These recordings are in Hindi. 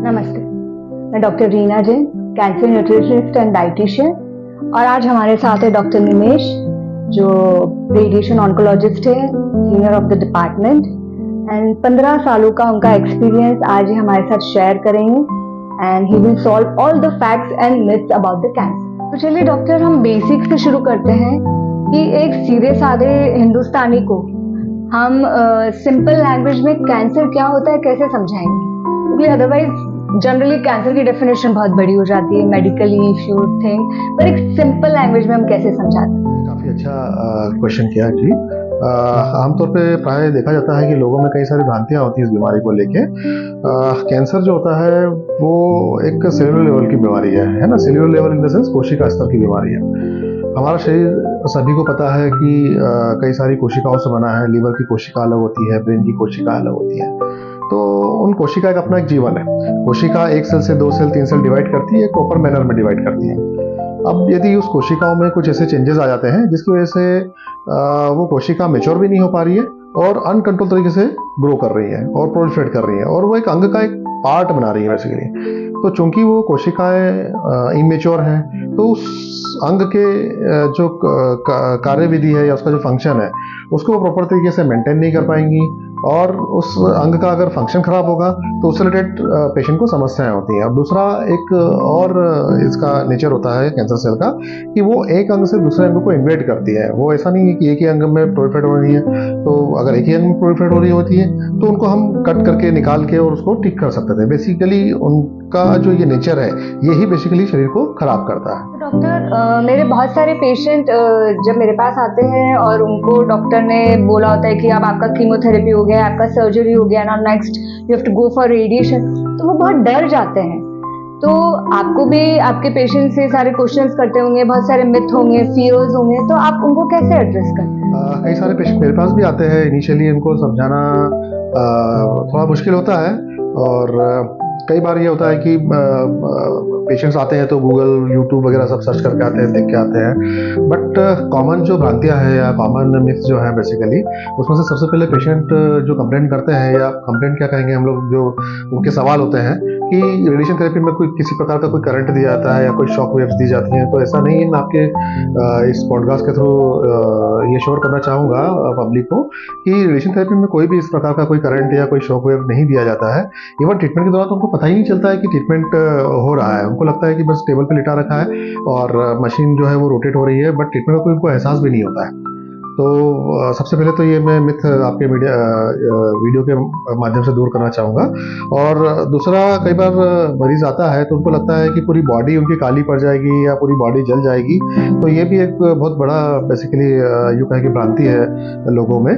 नमस्ते, मैं doctor Reena Jain, cancer nutritionist and dietitian. और आज हमारे साथ है डॉक्टर निमेश, जो रेडिएशन ऑन्कोलॉजिस्ट है, senior of the department, and 15 सालों का उनका एक्सपीरियंस आज ही हमारे साथ शेयर करेंगे। And he will solve all the facts and myths about the cancer. तो चलिए डॉक्टर, हम बेसिक से शुरू करते हैं कि एक सीधे साधे हिंदुस्तानी को हम सिंपल लैंग्वेज में कैंसर क्या होता है कैसे समझाएंगे, क्योंकि अदरवाइज जनरली कैंसर की डेफिनेशन बहुत बड़ी हो जाती है मेडिकली इफ यू थिंक, पर एक सिंपल लैंग्वेज में हम कैसे समझाते हैं? काफी अच्छा क्वेश्चन किया जी। आमतौर पे प्राय देखा जाता है कि लोगों में कई सारी भ्रांतियां होती है इस बीमारी को लेके। कैंसर जो होता है वो एक सेलुलर लेवल की बीमारी है ना। Cellular level in the sense कोशिका स्तर की बीमारी है। हमारा शरीर सभी को पता है कि कई सारी कोशिकाओं से बना है। लीवर की कोशिका अलग होती है, ब्रेन की कोशिका अलग होती है। तो उन कोशिका का अपना एक जीवन है। कोशिका एक सेल से 2 सेल 3 सेल डिवाइड करती है, प्रॉपर मैनर में डिवाइड करती है। अब यदि उस कोशिकाओं में कुछ ऐसे चेंजेस आ जाते हैं जिसकी वजह से वो कोशिका मैच्योर भी नहीं हो पा रही है और अनकंट्रोल तरीके से ग्रो कर रही है और प्रोलिफरेट कर रही है और वो एक अंग का एक पार्ट बना रही है बेसिकली। तो चूंकि वो कोशिकाएं इमेच्योर हैं तो उस अंग के जो कार्यविधि है या उसका जो फंक्शन है उसको वो प्रॉपर तरीके से मेंटेन नहीं कर पाएंगी और उस अंग का अगर फंक्शन खराब होगा तो उससे रिलेटेड पेशेंट को समस्याएं होती हैं। अब दूसरा एक और इसका नेचर होता है कैंसर सेल का कि वो एक अंग से दूसरे अंग को इन्वेड करती है। वो ऐसा नहीं है कि एक ही अंग में प्रोलिफरेट हो रही है, तो अगर एक ही अंग में प्रोलिफरेट हो रही होती है तो उनको हम कट करके निकाल के और उसको ठीक कर सकते थे। बेसिकली उनका जो ये नेचर है यही बेसिकली शरीर को खराब करता है। डॉक्टर, मेरे बहुत सारे पेशेंट जब मेरे पास आते हैं और उनको डॉक्टर ने बोला होता है कि अब आपका कीमोथेरेपी हो गया, आपका सर्जरी हो गया, now next you have to go for radiation, तो वो बहुत डर जाते हैं। तो आपको भी आपके पेशेंट से सारे क्वेश्चंस करते होंगे, बहुत सारे मिथ होंगे, फियर्स होंगे, तो आप उनको कैसे एड्रेस करते हैं? कई सारे पेशेंट मेरे पास भी आते हैं। इनिशियली इनको समझाना थोड़ा मुश्किल होता है और कई बार ये होता है कि पेशेंट्स आते हैं तो गूगल यूट्यूब वगैरह सब सर्च करके आते हैं, देख के आते हैं। बट कॉमन जो भ्रांतियां हैं या कॉमन मिथ्स जो है बेसिकली उसमें से सबसे पहले पेशेंट जो कंप्लेंट करते हैं, या कंप्लेंट क्या कहेंगे हम लोग, जो उनके सवाल होते हैं कि रेडिएशन थेरेपी में कोई किसी प्रकार का कोई करंट दिया जाता है या कोई शॉक वेव्स दी जाती हैं। तो ऐसा नहीं है। मैं आपके इस पॉडकास्ट के थ्रू ये श्योर करना चाहूँगा पब्लिक को कि रेडिएशन थेरेपी में कोई भी इस प्रकार का कोई करंट या कोई शॉक वेव नहीं दिया जाता है। इवन ट्रीटमेंट के दौरान तो उनको पता ही नहीं चलता है कि ट्रीटमेंट हो रहा है। उनको लगता है कि बस टेबल पे लिटा रखा है और मशीन जो है वो रोटेट हो रही है, बट ट्रीटमेंट का कोई उनको एहसास भी नहीं होता है। तो सबसे पहले तो ये मैं मिथ आपके वीडियो के माध्यम से दूर करना चाहूँगा। और दूसरा, कई बार मरीज आता है तो उनको लगता है कि पूरी बॉडी उनकी काली पड़ जाएगी या पूरी बॉडी जल जाएगी। तो ये भी एक बहुत बड़ा बेसिकली यूँ कहें कि भ्रांति है लोगों में।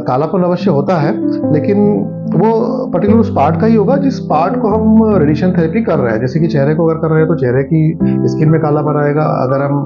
कालापन अवश्य होता है, लेकिन वो पर्टिकुलर उस पार्ट का ही होगा जिस पार्ट को हम रेडिएशन थेरेपी कर रहे हैं। जैसे कि चेहरे को अगर कर रहे हैं तो चेहरे की स्किन में कालापन आएगा। अगर हम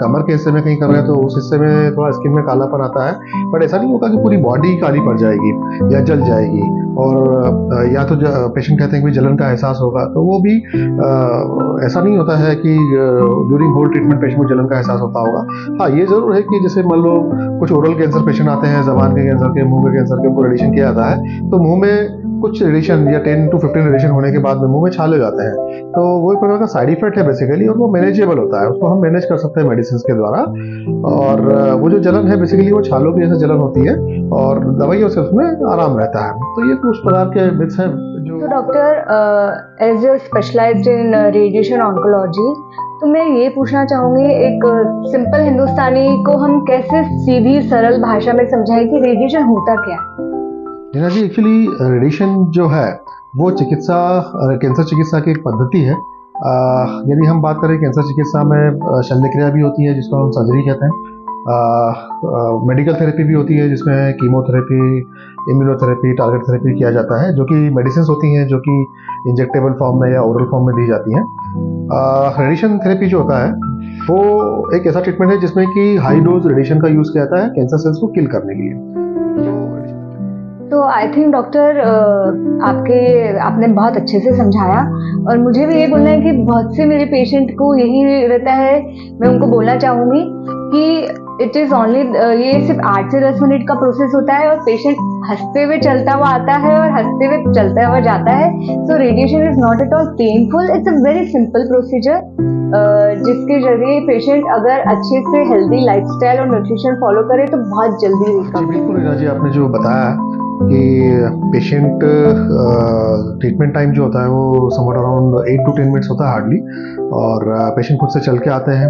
कमर के हिस्से में कहीं कर रहे हैं तो उस हिस्से में थोड़ा स्किन में कालापन आता है। बट ऐसा नहीं होगा कि पूरी बॉडी काली पड़ जाएगी या जल जाएगी। और या तो पेशेंट कहते हैं कि जलन का एहसास होगा, तो वो भी ऐसा नहीं होता है कि ड्यूरिंग होल ट्रीटमेंट पेशेंट को जलन का एहसास होता होगा। हाँ, ये जरूर है कि जैसे मान लो कुछ ओरल कैंसर पेशेंट आते हैं, जबान के कैंसर के, मुंह के कैंसर के ऊपर रेडिएशन किया जाता है, तो मुंह में कुछ रेडिएशन या 10 to 15 रेडिएशन होने के बाद में मुंह में छाले जाते हैं। तो वो एक प्रकार का साइड इफेक्ट है बेसिकली, और वो मैनेजेबल होता है। उसको हम मैनेज कर सकते हैं मेडिसिन के द्वारा। और वो जो जलन है बेसिकली वो छालों की जैसे जलन होती है और दवाइयों से उसमें आराम रहता है। तो ये कुछ प्रकार के मिथ्स हैं जो। तो doctor, as you specialized in radiation oncology, तो मैं ये पूछना चाहूंगी, एक सिंपल हिंदुस्तानी को हम कैसे सीधी सरल भाषा में समझाएं कि रेडिएशन होता क्या है? रीना जी, एक्चुअली रेडिएशन जो है वो कैंसर चिकित्सा की एक पद्धति है। यदि हम बात करें कैंसर चिकित्सा में शल्य क्रिया भी होती है जिसको हम सर्जरी कहते हैं। मेडिकल थेरेपी भी होती है जिसमें कीमोथेरेपी, इम्यूनोथेरेपी, टारगेट थेरेपी किया जाता है, जो कि मेडिसिन होती हैं जो कि इंजेक्टेबल फॉर्म में या ओरल फॉर्म में दी जाती हैं। रेडिएशन थेरेपी जो होता है वो एक ऐसा ट्रीटमेंट है जिसमें कि हाई डोज रेडिएशन का यूज़ किया जाता है कैंसर सेल्स को किल करने के लिए। तो आई थिंक डॉक्टर, आपने बहुत अच्छे से समझाया, और मुझे भी ये बोलना है कि बहुत से मेरे पेशेंट को यही रहता है। मैं उनको बोलना चाहूँगी कि इट इज़ ओनली, ये सिर्फ 8 से 10 मिनट का प्रोसेस होता है और पेशेंट हंसते हुए चलता हुआ आता है और हंसते हुए चलता हुआ जाता है. So radiation is not at all painful. It's a very simple procedure जिसके जरिए पेशेंट अगर अच्छे से हेल्दी लाइफस्टाइल और न्यूट्रिशन फॉलो करे तो बहुत जल्दी जी रिकवर. बिल्कुल रीना जी, आपने जो बताया कि पेशेंट ट्रीटमेंट टाइम जो होता है वो समवट अराउंड 8 to 10 मिनट्स होता है हार्डली. और पेशेंट खुद से चल के आते हैं,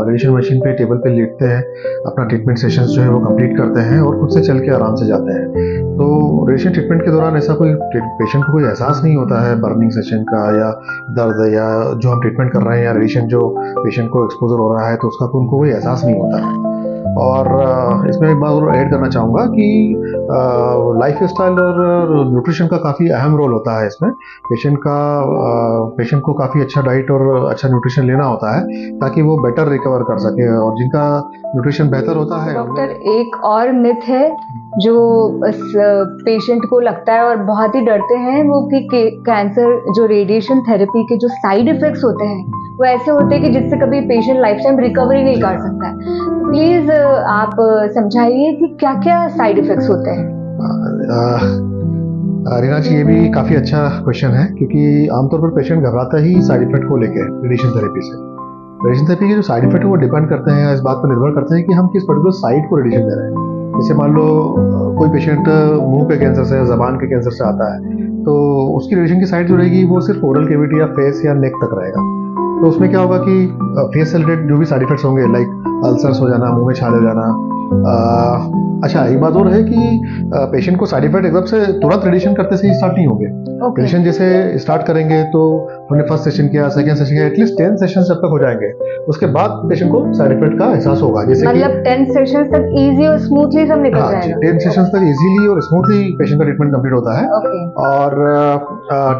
रेडिएशन मशीन पे टेबल पे लेटते हैं, अपना ट्रीटमेंट सेशंस जो है वो कंप्लीट करते हैं और खुद से चल के आराम से जाते हैं. तो रेडिएशन ट्रीटमेंट के दौरान ऐसा कोई पेशेंट को कोई एहसास नहीं होता है बर्निंग सेशन का या दर्द या जो हम ट्रीटमेंट कर रहे हैं या रेडिएशन जो पेशेंट को एक्सपोजर हो रहा है तो उसका उनको कोई एहसास नहीं होता है. और इसमें एक बात और ऐड करना चाहूँगा कि लाइफ स्टाइल और न्यूट्रिशन का काफ़ी अहम रोल होता है इसमें. पेशेंट को काफ़ी अच्छा डाइट और अच्छा न्यूट्रिशन लेना होता है ताकि वो बेटर रिकवर कर सके. और जिनका न्यूट्रिशन बेहतर होता है. डॉक्टर, एक और मिथ है जो पेशेंट को लगता है और बहुत ही डरते हैं वो कि कैंसर जो रेडिएशन थेरेपी के जो साइड इफेक्ट्स होते हैं वो ऐसे होते हैं कि जिससे कभी पेशेंट लाइफ टाइम रिकवरी नहीं कर सकता है. प्लीज आप समझाइए कि क्या क्या साइड इफेक्ट्स होते हैं. रीना जी, ये भी काफ़ी अच्छा क्वेश्चन है क्योंकि आमतौर पर पेशेंट घबराता ही साइड इफेक्ट को लेकर रेडिएशन थेरेपी से. रेडिएशन थेरेपी के जो साइड इफेक्ट है वो डिपेंड करते हैं, इस बात पर निर्भर करते हैं कि हम किस पर्टिकुलर साइड को रेडिएशन दे रहे हैं. जैसे मान लो कोई पेशेंट मुंह के कैंसर से या जबान के कैंसर से आता है तो उसकी रेडिएशन की साइड जो रहेगी वो सिर्फ ओरल कैविटी या फेस या नेक तक रहेगा. तो उसमें क्या होगा कि फेस से रिलेटेड जो भी साइड इफेक्ट्स होंगे लाइक अल्सर्स हो जाना, मुंह में छाले हो जाना. अच्छा, एक बात और है कि पेशेंट को साइड इफेक्ट एकदम से तुरंत रेडिएशन करते से ही स्टार्ट नहीं होंगे. रेडिएशन जैसे स्टार्ट करेंगे तो हमने फर्स्ट सेशन किया, सेकंड सेशन किया, एटलीस्ट 10 सेशन जब तक हो जाएंगे उसके बाद पेशेंट को साइड इफेक्ट का एहसास होगा. जैसे मतलब 10 सेशन तक इजी और स्मूथली सब निकल जाएगा. 10 सेशन तक इजीली और स्मूथली पेशेंट का ट्रीटमेंट कंप्लीट होता है. और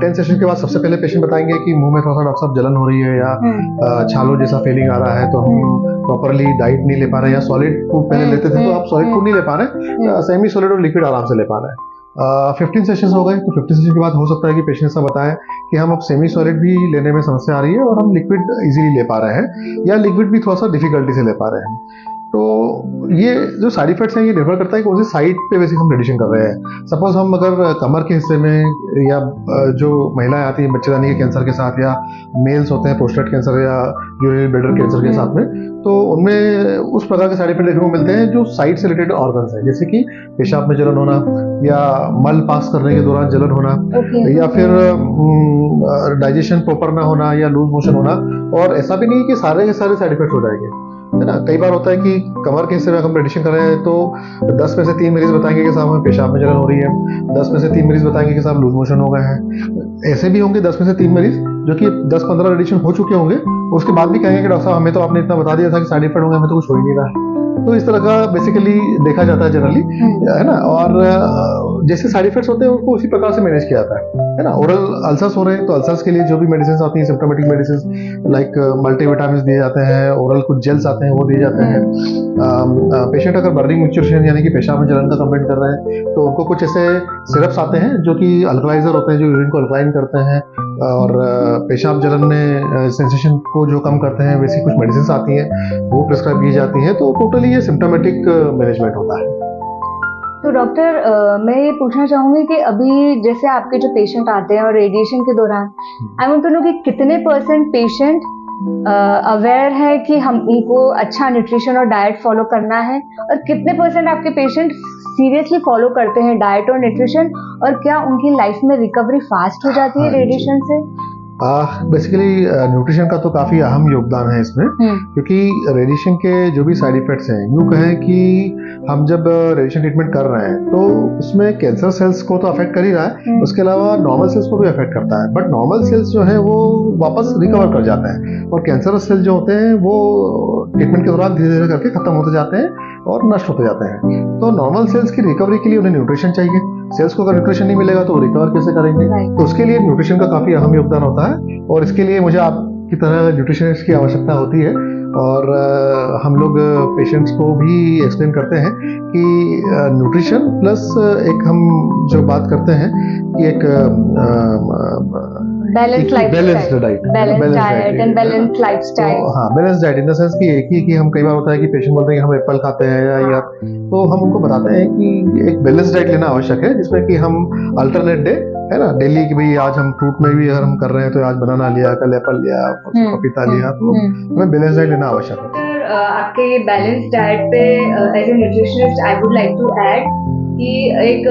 10 सेशन के बाद सबसे पहले पेशेंट बताएंगे कि मुंह में थोड़ा सा डॉक्टर साहब जलन हो रही है या छालों जैसा फीलिंग आ रहा है तो हम प्रॉपरली डाइट नहीं ले पा रहे हैं या सॉलिड फूड पहले लेते थे तो आप सॉलिड फूड नहीं ले पा रहे, सेमी सॉलिड और लिक्विड आराम से ले पा रहे हैं. 15 सेशंस हो गए तो 15 सेशन के बाद हो सकता है कि पेशेंट से बताएं कि हम अब सेमी सॉलिड भी लेने में समस्या आ रही है और हम लिक्विड इजीली ले पा रहे हैं या लिक्विड भी थोड़ा सा डिफिकल्टी से ले पा रहे हैं. तो ये जो साइड इफेक्ट्स हैं ये निर्भर करता है कि कौन सी साइड पे वैसे हम रेडिएशन कर रहे हैं. सपोज हम अगर कमर के हिस्से में या जो महिलाएं आती हैं बच्चेदानी के कैंसर के साथ या मेल्स होते हैं प्रोस्टेट कैंसर या यूरिनरी ब्लैडर कैंसर के साथ में, तो उनमें उस प्रकार के साइड इफेक्ट देखने को मिलते हैं जो साइड से रिलेटेड ऑर्गन्स हैं, जैसे कि पेशाब में जलन होना या मल पास करने के दौरान जलन होना या फिर डाइजेशन प्रॉपर ना होना या लूज मोशन होना. और ऐसा भी नहीं कि सारे के सारे साइड इफेक्ट हो जाएंगे, है ना. कई बार होता है कि कमर के हिस्से में हम रेडिएशन कर रहे हैं तो 10 में से 3 मरीज बताएंगे कि साहब हमें पेशाब में जलन हो रही है, 10 में से 3 मरीज बताएंगे कि साहब लूज मोशन हो गए हैं. ऐसे भी होंगे 10 में से 3 मरीज जो कि 10-15 रेडिएशन हो चुके होंगे, उसके बाद भी कहेंगे कि डॉक्टर साहब हमें तो आपने इतना बता दिया था कि साइड इफेक्ट होंगे, हमें तो कुछ हो ही नहीं रहा. तो इस तरह का बेसिकली देखा जाता है जनरली, है ना. और जैसे साइड इफेक्ट्स होते हैं उनको उसी प्रकार से मैनेज किया जाता है ना. ओरल अल्सर्स हो रहे हैं तो अल्सर्स के लिए जो भी मेडिसिन आती हैं, सिम्प्टोमेटिक मेडिसिन लाइक मल्टीविटामिन दिए जाते हैं, ओरल कुछ जेल्स आते हैं वो दिए जाते हैं. पेशेंट अगर बर्निंग मिक्सचरेशन यानी कि पेशाब में जलन का कंप्लेंट कर रहे हैं तो उनको कुछ ऐसे सिरप्स आते हैं जो कि अल्कलाइजर होते हैं जो यूरिन को अल्कलाइन करते हैं और पेशाब जलन में सेंसेशन को जो कम करते हैं. वैसी कुछ मेडिसिन आती हैं वो प्रिस्क्राइब की जाती हैं. तो टोटली ये सिम्प्टोमेटिक मैनेजमेंट होता है. तो डॉक्टर, मैं ये पूछना चाहूंगी कि अभी जैसे आपके जो पेशेंट आते हैं और रेडिएशन के दौरान आई वांट टू नो कि कितने % पेशेंट अवेयर है कि हमको अच्छा न्यूट्रिशन और डाइट फॉलो करना है और कितने % आपके पेशेंट सीरियसली फॉलो करते हैं डाइट और न्यूट्रिशन, और क्या उनकी लाइफ में रिकवरी फास्ट हो जाती है रेडिएशन से? बेसिकली न्यूट्रिशन का तो काफ़ी अहम योगदान है इसमें, क्योंकि रेडिएशन के जो भी साइड इफेक्ट्स हैं, यूँ कहें कि हम जब रेडिएशन ट्रीटमेंट कर रहे हैं तो इसमें कैंसर सेल्स को तो अफेक्ट कर ही रहा है, उसके अलावा नॉर्मल सेल्स को भी अफेक्ट करता है. बट नॉर्मल सेल्स जो है वो वापस रिकवर कर जाते हैं और कैंसर सेल्स जो होते हैं वो ट्रीटमेंट के दौरान धीरे धीरे करके खत्म होते जाते हैं और नष्ट होते जाते हैं. तो नॉर्मल सेल्स की रिकवरी के लिए उन्हें न्यूट्रिशन चाहिए. सेल्स को अगर न्यूट्रिशन नहीं मिलेगा तो रिकवर कैसे करेंगे? तो उसके लिए न्यूट्रिशन का काफ़ी अहम योगदान होता है और इसके लिए मुझे आपकी तरह न्यूट्रिशनिस्ट की आवश्यकता होती है. और हम लोग पेशेंट्स को भी एक्सप्लेन करते हैं कि न्यूट्रिशन प्लस एक हम जो बात करते हैं कि एक balance balanced diet, balance diet and balance lifestyle. हाँ, balance diet in the sense कि एक ही कि हम कई बार होता है कि पेशेंट बोलते हैं कि हम एप्पल खाते हैं या तो हम उनको बताते हैं कि एक बैलेंस डाइट लेना आवश्यक है, जिसमें कि हम अल्टरनेट डे है ना, डेली कि भाई आज हम फ्रूट में भी अगर हम कर रहे हैं तो आज बनाना लिया, कल एप्पल लिया, परसों पपीता लिया, तो हमें बैलेंस डाइट लेना आवश्यक है। डॉक्टर, आपके ये बैलेंस डाइट पे as a nutritionist I would like to add कि एक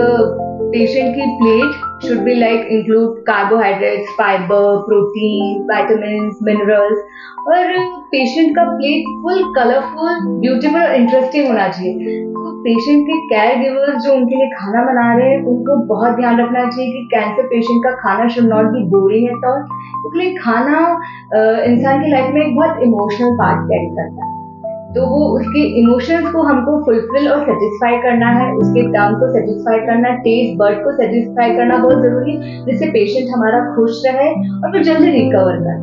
पेशेंट की plate should be like include carbohydrates, fibre, protein, vitamins, minerals, और पेशेंट का प्लेट फुल कलरफुल, ब्यूटीफुल और इंटरेस्टिंग होना चाहिए। तो पेशेंट के केयर गिवर्स जो उनके लिए खाना बना रहे हैं उनको बहुत ध्यान रखना चाहिए कि कैंसर पेशेंट का खाना should not be boring at all, क्योंकि खाना इंसान की लाइफ में एक बहुत इमोशनल पार्ट कैरी करता है। तो वो उसके इमोशंस को हमको फुलफिल और सेटिस्फाई करना है, उसके टर्म को सेटिस्फाई करना, टेस्ट बर्ड को सेटिस्फाई करना बहुत जरूरी है, जिससे पेशेंट हमारा खुश रहे और फिर जल्दी रिकवर करे।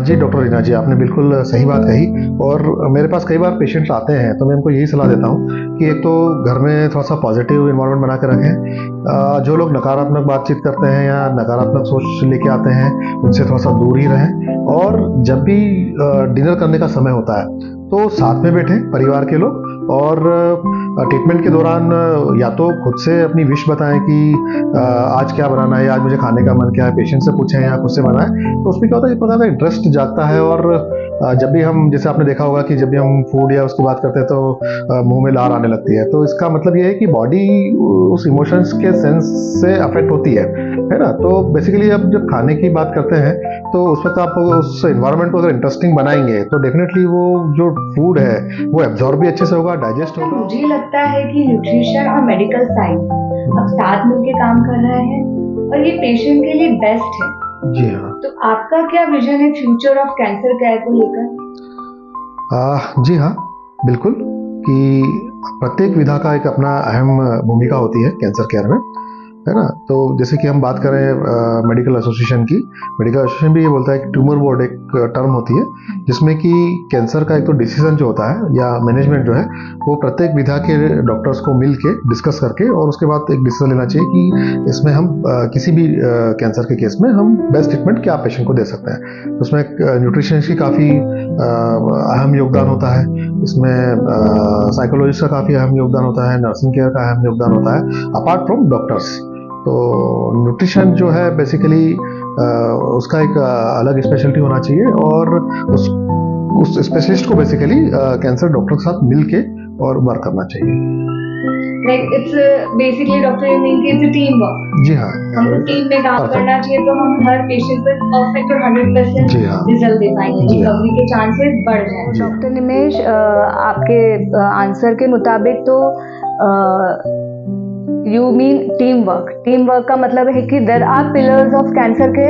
जी डॉक्टर रीना जी, आपने बिल्कुल सही बात कही। और मेरे पास कई बार पेशेंट्स आते हैं तो मैं उनको यही सलाह देता हूँ कि एक तो घर में थोड़ा सा पॉजिटिव इन्वायरमेंट बना के रखें। जो लोग नकारात्मक बातचीत करते हैं या नकारात्मक सोच लेके आते हैं उनसे थोड़ा सा दूर ही रहें। और जब भी डिनर करने का समय होता है तो साथ में बैठें परिवार के लोग, और ट्रीटमेंट के दौरान या तो खुद से अपनी विश बताएं कि आज क्या बनाना है, आज मुझे खाने का मन क्या है, पेशेंट से पूछें या खुद से बनाएं। तो उसमें क्या होता है, एक प्रकार का इंटरेस्ट जागता है। और जब भी हम, जैसे आपने देखा होगा कि जब भी हम फूड या उसकी बात करते हैं तो मुंह में लार आने लगती है, तो इसका मतलब ये है कि बॉडी उस इमोशंस के सेंस से अफेक्ट होती है ना। तो बेसिकली अब जब खाने की बात करते हैं तो उस वक्त आप उस एनवायरनमेंट को अगर इंटरेस्टिंग बनाएंगे तो डेफिनेटली वो जो फूड है वो एब्जॉर्ब भी अच्छे से होगा, डाइजेस्ट होगा। मुझे लगता है कि न्यूट्रिशन और मेडिकल साइंस अब साथ मिलकर काम कर रहे हैं और ये पेशेंट के लिए बेस्ट है। जी हाँ। तो आपका क्या विजन है फ्यूचर ऑफ कैंसर केयर को लेकर? जी हाँ, बिल्कुल, कि प्रत्येक विधा का एक अपना अहम भूमिका होती है कैंसर केयर में, है ना। तो जैसे कि हम बात करें मेडिकल एसोसिएशन की, मेडिकल एसोसिएशन भी ये बोलता है कि ट्यूमर बोर्ड एक टर्म होती है जिसमें कि कैंसर का एक तो डिसीजन जो होता है या मैनेजमेंट जो है वो प्रत्येक विधा के डॉक्टर्स को मिल के डिस्कस करके और उसके बाद एक डिसीजन लेना चाहिए कि इसमें हम किसी भी कैंसर के केस में हम बेस्ट ट्रीटमेंट क्या पेशेंट को दे सकते हैं। तो उसमें न्यूट्रिशनिस्ट की काफ़ी अहम योगदान होता है, इसमें साइकोलॉजिस्ट का काफ़ी अहम योगदान होता है, नर्सिंग केयर का अहम योगदान होता है अपार्ट फ्रॉम डॉक्टर्स। तो न्यूट्रिशन जो है बेसिकली उसका एक अलग स्पेशलिटी होना चाहिए और उस स्पेशलिस्ट को बेसिकली कैंसर डॉक्टर के साथ मिलके और वर्क करना चाहिए। Like it's basically डॉक्टर ये मीन कि it's a team work। जी हाँ, हमको टीम में काम करना चाहिए तो हम हर पेशेंट पर परफेक्ट और 100% जी हाँ, रिजल्ट दे पाएंगे, जी हाँ। रिकवरी के चांसेस बढ़ जाएंगे। डॉक्टर निमेश, आपके आंसर के मुताबिक तो you mean team work. Team work का मतलब है कि there are pillars of cancer के,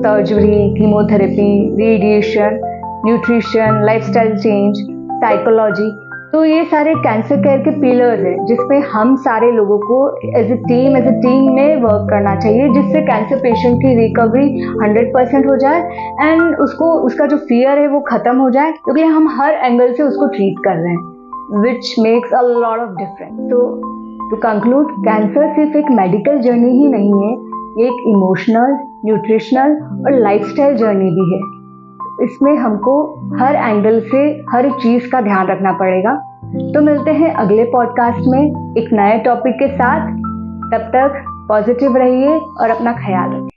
surgery, chemotherapy, radiation, nutrition, lifestyle change, psychology. तो ये सारे कैंसर केयर के पिलर्स हैं जिसमें हम सारे लोगों को एज ए टीम में वर्क करना चाहिए, जिससे कैंसर पेशेंट की रिकवरी 100% हो जाए एंड उसका जो फियर है वो खत्म हो जाए, क्योंकि हम हर एंगल से उसको ट्रीट कर रहे हैं, which makes a lot of difference. तो टू कंक्लूड, कैंसर सिर्फ एक मेडिकल जर्नी ही नहीं है, ये एक इमोशनल, न्यूट्रिशनल और लाइफस्टाइल जर्नी भी है। इसमें हमको हर एंगल से हर चीज़ का ध्यान रखना पड़ेगा। तो मिलते हैं अगले पॉडकास्ट में एक नए टॉपिक के साथ। तब तक पॉजिटिव रहिए और अपना ख्याल रखिए।